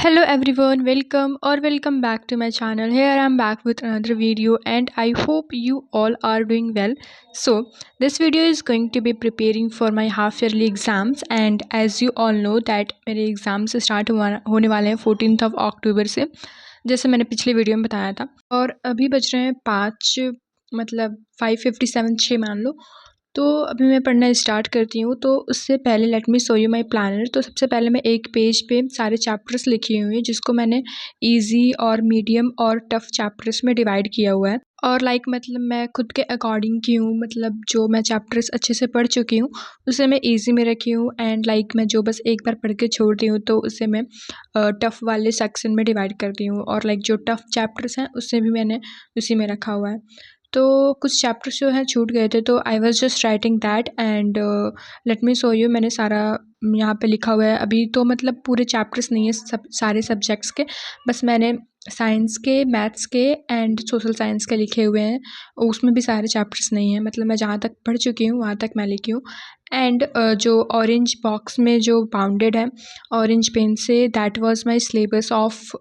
Hello everyone, welcome or welcome back to my channel. Here I am back with another video and I hope you all are doing well. So, this video is going to be preparing for my half yearly exams and as you all know that मेरे exams start होने वाले हैं 14th of October से, जैसे मैंने पिछले video में बताया था। और अभी बज रहे हैं 5 मतलब 5:57 6 मान लो। तो अभी मैं पढ़ना स्टार्ट करती हूँ, तो उससे पहले let me show you my planner. तो सबसे पहले मैं एक पेज पे सारे चैप्टर्स लिखे हुए हैं जिसको मैंने ईज़ी और मीडियम और टफ़ चैप्टर्स में डिवाइड किया हुआ है। और मतलब मैं खुद के अकॉर्डिंग की हूँ, मतलब जो मैं चैप्टर्स अच्छे से पढ़ चुकी हूँ उसे मैं ईज़ी में रखी हूँ एंड मैं जो बस एक बार पढ़ के छोड़ती हूँ तो उसे मैं टफ़ वाले सेक्शन में डिवाइड करती हूँ। और जो टफ़ चैप्टर्स हैं उसे भी मैंने उसी में रखा हुआ है। तो कुछ चैप्टर्स जो हैं छूट गए थे, तो I was just writing that and let me show you. मैंने सारा यहाँ पे लिखा हुआ है। अभी तो मतलब पूरे चैप्टर्स नहीं है सब सारे सब्जेक्ट्स के, बस मैंने साइंस के, मैथ्स के एंड सोशल साइंस के लिखे हुए हैं। उसमें भी सारे चैप्टर्स नहीं हैं, मतलब मैं जहाँ तक पढ़ चुकी हूँ वहाँ तक मैं लिखी हूँ। एंड जो ऑरेंज बॉक्स में जो बाउंडेड है ऑरेंज पेन से, that was my syllabus of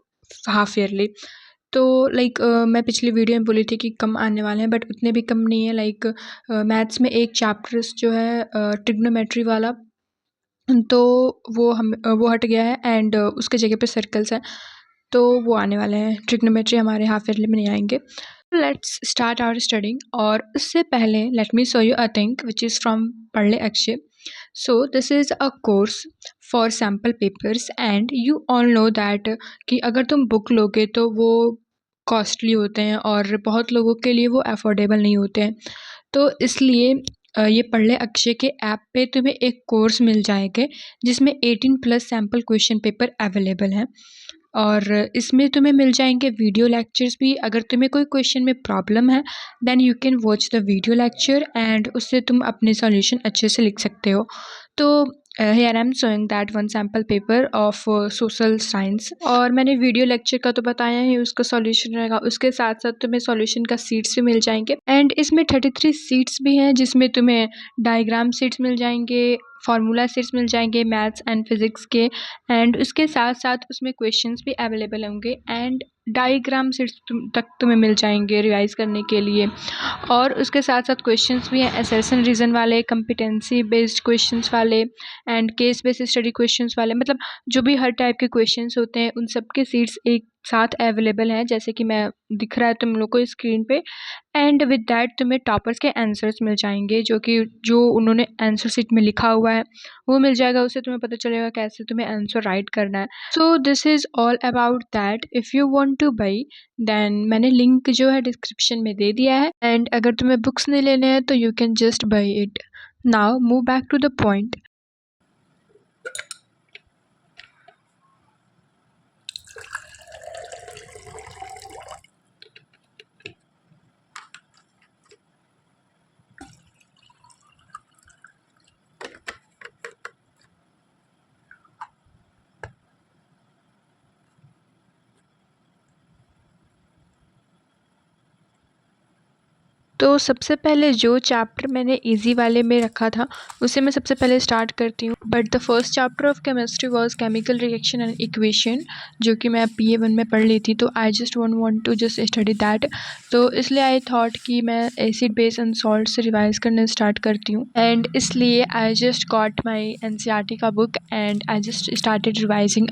half yearly. तो मैं पिछली वीडियो में बोली थी कि कम आने वाले हैं, बट उतने भी कम नहीं है। मैथ्स में एक चैप्टर्स जो है ट्रिग्नोमेट्री वाला, तो वो हट गया है एंड उसके जगह पे सर्कल्स हैं, तो वो आने वाले हैं। ट्रिग्नोमेट्री हमारे हाफ ईयरली में नहीं आएंगे। Let's start our studying. और उससे पहले let me show you a thing which is from Padhle Akshay. So this is a course for sample papers and you all know that कि अगर तुम बुक लोगे तो वो कॉस्टली होते हैं और बहुत लोगों के लिए वो अफोर्डेबल नहीं होते हैं। तो इसलिए ये पढ़ले अक्षय के ऐप पे तुम्हें एक कोर्स मिल जाएगा जिसमें 18+ सैम्पल क्वेश्चन पेपर अवेलेबल हैं। और इसमें तुम्हें मिल जाएंगे वीडियो लेक्चर्स भी। अगर तुम्हें कोई क्वेश्चन में प्रॉब्लम है then you can watch the video lecture and उससे तुम अपने सॉल्यूशन अच्छे से लिख सकते हो। तो here I am showing that one sample paper of social science. और मैंने वीडियो लेक्चर का तो बताया ही, उसका सॉल्यूशन रहेगा। उसके साथ साथ तुम्हें सॉल्यूशन का सीट्स भी मिल जाएंगे एंड इसमें 33 सीट्स भी हैं जिसमें तुम्हें डायग्राम सीट्स मिल जाएंगे, फार्मूला सीट्स मिल जाएंगे मैथ्स एंड फिज़िक्स के। एंड उसके साथ साथ उसमें क्वेश्चंस भी अवेलेबल होंगे एंड डायग्राम सीट्स तक तुम्हें मिल जाएंगे रिवाइज़ करने के लिए। और उसके साथ साथ क्वेश्चंस भी हैं असर्शन रीज़न वाले, कम्पिटेंसी बेस्ड क्वेश्चंस वाले and case based study questions वाले। मतलब जो भी हर टाइप के क्वेश्चंस होते हैं उन सब के सीट्स एक साथ अवेलेबल हैं, जैसे कि मैं दिख रहा है तुम लोग को स्क्रीन पे। एंड विद दैट तुम्हें टॉपर्स के आंसर्स मिल जाएंगे, जो उन्होंने आंसर शीट में लिखा हुआ है वो मिल जाएगा। उससे तुम्हें पता चलेगा कैसे तुम्हें आंसर राइट करना है। So this is all about that. If you want to buy then मैंने लिंक जो है डिस्क्रिप्शन में दे दिया है एंड अगर तुम्हें बुक्स नहीं लेने हैं तो you can just buy it. Now move back to the point. तो सबसे पहले जो चैप्टर मैंने इजी वाले में रखा था उसे मैं सबसे पहले स्टार्ट करती हूँ। But the first chapter of chemistry was chemical reaction and equation, जो कि मैं PA1 में पढ़ ली थी। तो I just want to just study that. तो इसलिए आई थॉट कि मैं एसिड बेस एंड सॉल्ट से रिवाइज करना स्टार्ट करती हूँ एंड इसलिए I just got my NCERT का book and I just started revising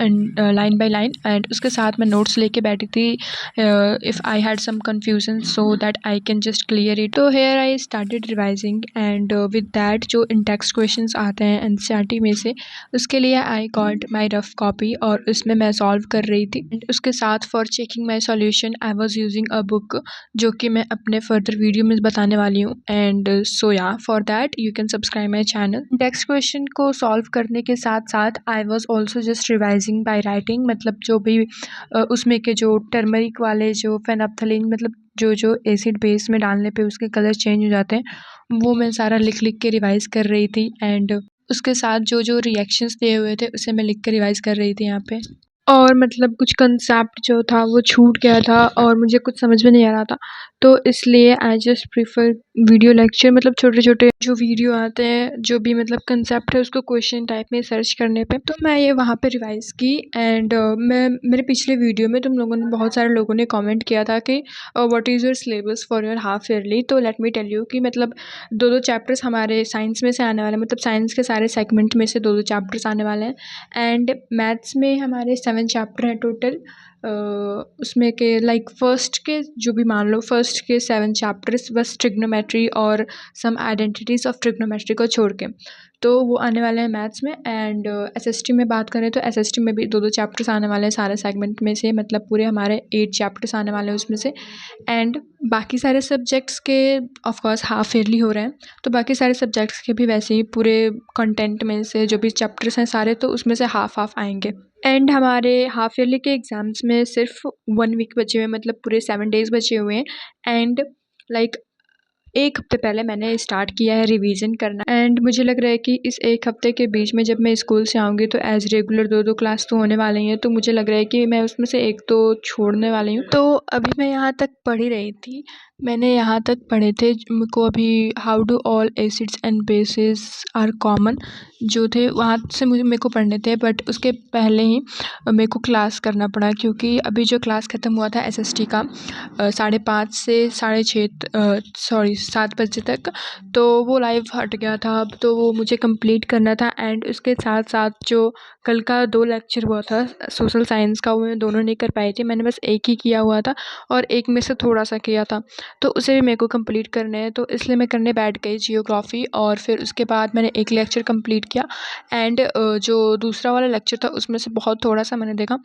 line by line. And उसके साथ मैं नोट्स लेके बैठी थी if I had some confusion so that I can just clear it. तो here I started revising and with that जो इन टेक्स्ट क्वेश्चंस आते हैं NCERT में से, उसके लिए I got my rough copy और उसमें मैं सॉल्व कर रही थी। एंड उसके साथ for checking my solution I was using a book, जो कि मैं अपने फर्दर वीडियो में बताने वाली हूँ। एंड सो या for that you can subscribe my channel. Text question को सॉल्व करने के साथ साथ I was also just revising by writing. मतलब जो भी उसमें के जो टर्मरिक वाले जो फेनोप्थलीन, मतलब जो एसिड बेस में डालने पे उसके कलर चेंज हो जाते हैं, वो मैं सारा लिख लिख के रिवाइज़ कर रही थी। एंड उसके साथ जो रिएक्शंस दिए हुए थे उसे मैं लिख के रिवाइज़ कर रही थी यहाँ पे। और मतलब कुछ कंसेप्ट जो था वो छूट गया था और मुझे कुछ समझ में नहीं आ रहा था, तो इसलिए I just prefer video lecture, मतलब छोटे छोटे जो वीडियो आते हैं, जो भी मतलब कंसेप्ट है उसको क्वेश्चन टाइप में सर्च करने पे, तो मैं ये वहाँ पे रिवाइज़ की। एंड मैं मेरे पिछले वीडियो में तुम लोगों ने, बहुत सारे लोगों ने कमेंट किया था कि what is your syllabus for your half yearly. तो लेट मी टेल यू कि मतलब दो दो चैप्टर्स हमारे साइंस में से आने वाले हैं, मतलब साइंस के सारे सेगमेंट में से दो दो चैप्टर्स आने वाले हैं। एंड मैथ्स में हमारे 7 चैप्टर हैं टोटल। उसमें के लाइक फर्स्ट के जो भी मान लो, फर्स्ट के 7 चैप्टर्स बस ट्रिग्नोमेट्री और सम आइडेंटिटीज़ ऑफ ट्रिग्नोमेट्री को छोड़ के, तो वो आने वाले हैं मैथ्स में। एंड एसएसटी में बात करें तो एसएसटी में भी दो दो चैप्टर्स आने वाले हैं सारे सेगमेंट में से, मतलब पूरे हमारे 8 चैप्टर्स आने वाले हैं उसमें से। एंड बाकी सारे सब्जेक्ट्स के ऑफ कोर्स हाफ ईयरली हो रहे हैं, तो बाकी सारे सब्जेक्ट्स के भी वैसे ही पूरे कंटेंट में से जो भी चैप्टर्स हैं सारे, तो उसमें से हाफ हाफ आएंगे। एंड हमारे हाफ ईयरली के एग्ज़ाम्स में सिर्फ 1 वीक बचे हुए हैं, मतलब पूरे 7 डेज़ बचे हुए हैं। एंड लाइक 1 हफ्ते पहले मैंने स्टार्ट किया है रिवीजन करना। एंड मुझे लग रहा है कि इस 1 हफ्ते के बीच में जब मैं स्कूल से आऊँगी तो एज़ रेगुलर 2-2 क्लास तो होने वाले ही हैं, तो मुझे लग रहा है कि मैं उसमें से 1 तो छोड़ने वाली हूँ। तो अभी मैं यहाँ तक पढ़ ही रही थी, मैंने यहाँ तक पढ़े थे, मेरे को अभी how do all acids and bases are common जो थे वहाँ से मेरे को पढ़ने थे। बट उसके पहले ही मेरे को क्लास करना पड़ा, क्योंकि अभी जो क्लास ख़त्म हुआ था एसएसटी का 5:30 से 6:30 सॉरी 7 बजे तक, तो वो लाइव हट गया था अब, तो वो मुझे कंप्लीट करना था। एंड उसके साथ साथ जो कल का 2 लेक्चर हुआ था सोशल साइंस का, वो मैं दोनों नहीं कर पाई थी, मैंने बस एक ही किया हुआ था और एक में से थोड़ा सा किया था, तो उसे भी मेरे को कंप्लीट करना है, तो इसलिए मैं करने बैठ गई जियोग्राफी। और फिर उसके बाद मैंने एक लेक्चर कंप्लीट किया। एंड जो दूसरा वाला लेक्चर था उसमें से बहुत थोड़ा सा मैंने देखा,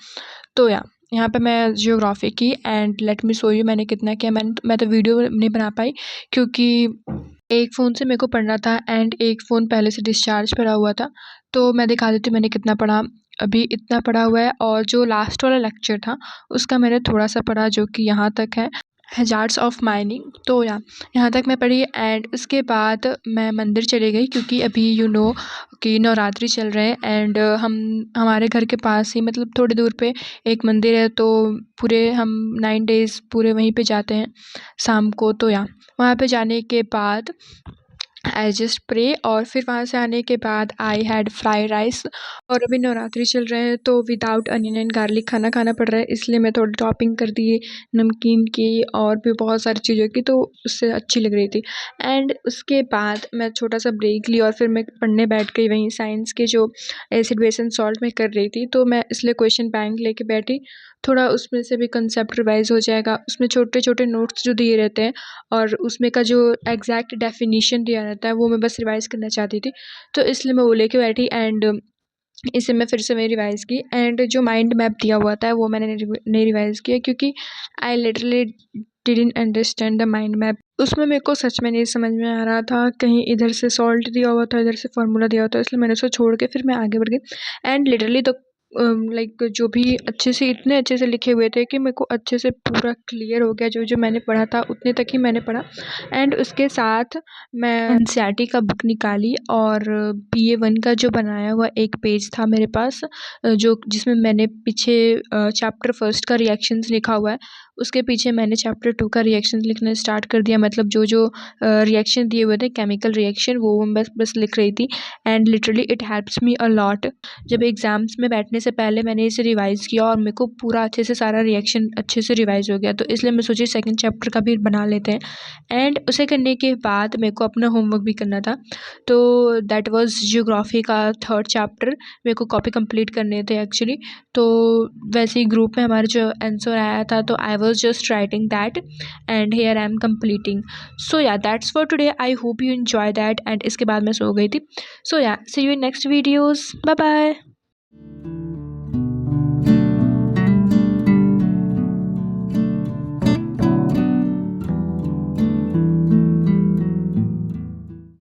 तो यहाँ पे मैं जियोग्राफी की। And let me show you मैंने कितना किया। मैं तो वीडियो नहीं बना पाई, क्योंकि एक फ़ोन से मेरे को पढ़ना था एंड एक फ़ोन पहले से डिस्चार्ज पड़ा हुआ था। तो मैं दिखा देती हूँ मैंने कितना पढ़ा। अभी इतना पढ़ा हुआ है, और जो लास्ट वाला लेक्चर था उसका मैंने थोड़ा सा पढ़ा, जो कि यहाँ तक है, हैज़ार्ड्स ऑफ माइनिंग। तो यहाँ तक मैं पढ़ी। एंड उसके बाद मैं मंदिर चली गई, क्योंकि अभी कि नवरात्रि चल रहे हैं। एंड हमारे घर के पास ही, मतलब थोड़ी दूर पे एक मंदिर है, तो पूरे हम 9 डेज़ पूरे वहीं पे जाते हैं शाम को। तो वहाँ पे जाने के बाद आई जस्ट प्रे, और फिर वहाँ से आने के बाद आई हैड फ्राइड राइस। और अभी नवरात्रि चल रहे हैं, तो विदाउट अनियन एंड गार्लिक खाना खाना पड़ रहा है, इसलिए मैं थोड़ी टॉपिंग कर दी नमकीन की और भी बहुत सारी चीज़ों की, तो उससे अच्छी लग रही थी। एंड उसके बाद मैं छोटा सा ब्रेक ली और फिर मैं पढ़ने बैठ गई, वहीं साइंस के जो एसिड बेस एंड सॉल्ट में कर रही थी, तो मैं इसलिए क्वेश्चन बैंक लेके बैठी। थोड़ा उसमें से भी कंसेप्ट रिवाइज हो जाएगा, उसमें छोटे छोटे नोट्स जो दिए रहते हैं और उसमें का जो एग्जैक्ट डेफिनेशन दिया रहता है वो मैं बस रिवाइज़ करना चाहती थी, तो इसलिए मैं वो लेके बैठी। एंड इसे मैं फिर से मैं रिवाइज़ की। एंड जो माइंड मैप दिया हुआ था वो मैंने नहीं रिवाइज़ किया, क्योंकि I literally didn't understand the mind map. उसमें मेरे को सच में नहीं समझ में आ रहा था, कहीं इधर से सॉल्ट दिया हुआ था, इधर से फार्मूला दिया हुआ था, इसलिए मैंने उसको छोड़ के फिर मैं आगे बढ़ गई। एंड लिटरली तो लाइक जो भी अच्छे से, इतने अच्छे से लिखे हुए थे कि मेरे को अच्छे से पूरा क्लियर हो गया, जो जो मैंने पढ़ा था उतने तक ही मैंने पढ़ा। एंड उसके साथ मैं एनसीईआरटी का बुक निकाली, और BA1 का जो बनाया हुआ एक पेज था मेरे पास, जो जिसमें मैंने पीछे चैप्टर फर्स्ट का रिएक्शंस लिखा हुआ है, उसके पीछे मैंने चैप्टर 2 का रिएक्शंस लिखना स्टार्ट कर दिया, मतलब जो जो रिएक्शन दिए हुए थे केमिकल रिएक्शन, वो मैं बस लिख रही थी। And literally it helps me a lot. जब एग्ज़ाम्स में बैठने से पहले मैंने इसे रिवाइज़ किया, और मेरे को पूरा अच्छे से सारा रिएक्शन अच्छे से रिवाइज़ हो गया, तो इसलिए मैं सोची सेकंड चैप्टर का भी बना लेते हैं। एंड उसे करने के बाद मेरे को अपना होमवर्क भी करना था, तो दैट वाज जियोग्राफी का 3rd चैप्टर, मेरे को कॉपी कंप्लीट करने थे एक्चुअली। तो वैसे ही ग्रुप में हमारे जो आंसर आया था, तो I was just writing that and here I am completing. So that's for today, I hope you enjoy that. And इसके बाद मैं सो गई थी। So see you in next videos, bye bye.